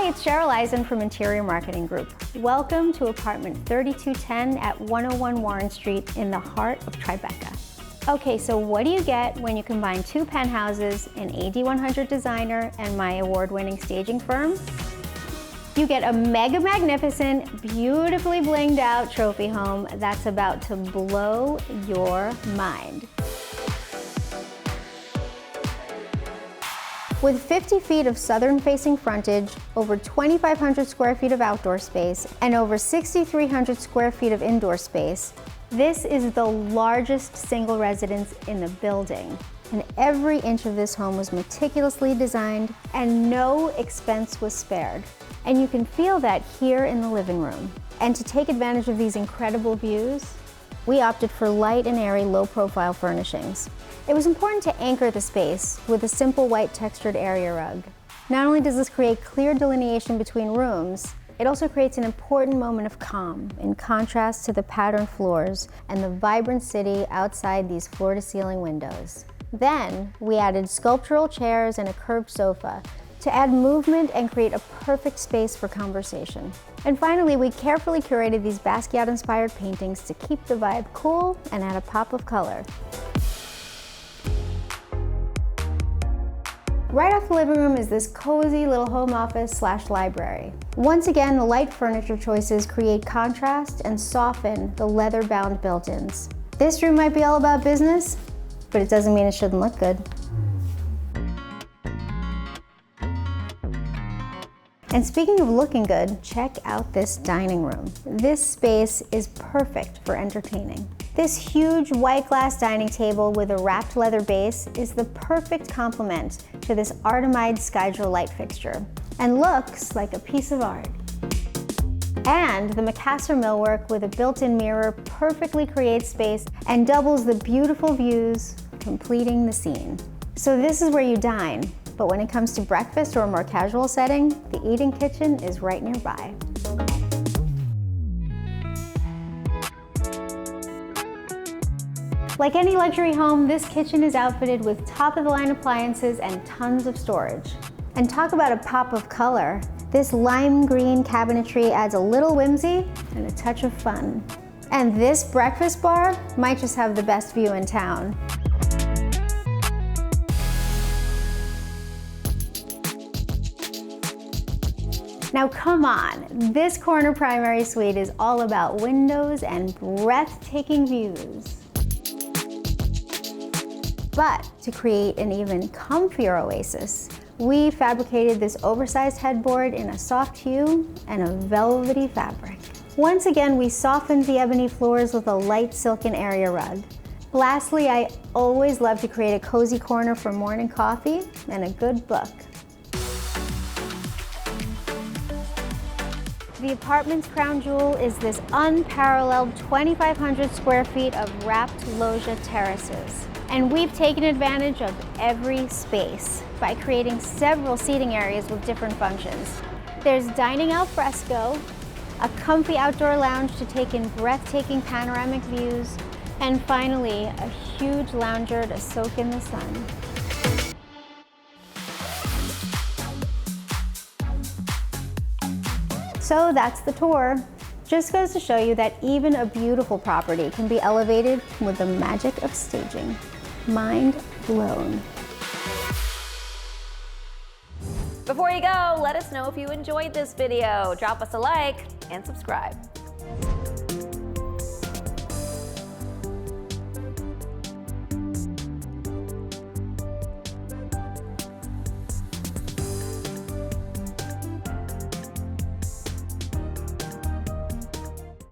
Hi, it's Cheryl Eisen from Interior Marketing Group. Welcome to apartment 3210 at 101 Warren Street in the heart of Tribeca. Okay, so what do you get when you combine two penthouses, an AD100 designer, and my award-winning staging firm? You get a mega magnificent, beautifully blinged out trophy home that's about to blow your mind. With 50 feet of southern-facing frontage, over 2,500 square feet of outdoor space, and over 6,300 square feet of indoor space, this is the largest single residence in the building. And every inch of this home was meticulously designed, and no expense was spared. And you can feel that here in the living room. And to take advantage of these incredible views, we opted for light and airy low-profile furnishings. It was important to anchor the space with a simple white textured area rug. Not only does this create clear delineation between rooms, it also creates an important moment of calm in contrast to the patterned floors and the vibrant city outside these floor-to-ceiling windows. Then, we added sculptural chairs and a curved sofa to add movement and create a perfect space for conversation. And finally, we carefully curated these Basquiat-inspired paintings to keep the vibe cool and add a pop of color. Right off the living room is this cozy little home office / library. Once again, the light furniture choices create contrast and soften the leather-bound built-ins. This room might be all about business, but it doesn't mean it shouldn't look good. And speaking of looking good, check out this dining room. This space is perfect for entertaining. This huge white glass dining table with a wrapped leather base is the perfect complement to this Artemide Skydra light fixture and looks like a piece of art. And the Macassar millwork with a built-in mirror perfectly creates space and doubles the beautiful views, completing the scene. So this is where you dine. But when it comes to breakfast or a more casual setting, the eating kitchen is right nearby. Like any luxury home, this kitchen is outfitted with top-of-the-line appliances and tons of storage. And talk about a pop of color. This lime green cabinetry adds a little whimsy and a touch of fun. And this breakfast bar might just have the best view in town. Now come on, this corner primary suite is all about windows and breathtaking views. But to create an even comfier oasis, we fabricated this oversized headboard in a soft hue and a velvety fabric. Once again, we softened the ebony floors with a light silken area rug. Lastly, I always love to create a cozy corner for morning coffee and a good book. The apartment's crown jewel is this unparalleled 2,500 square feet of wrapped loggia terraces. And we've taken advantage of every space by creating several seating areas with different functions. There's dining al fresco, a comfy outdoor lounge to take in breathtaking panoramic views, and finally, a huge lounger to soak in the sun. So that's the tour. Just goes to show you that even a beautiful property can be elevated with the magic of staging. Mind blown. Before you go, let us know if you enjoyed this video. Drop us a like and subscribe.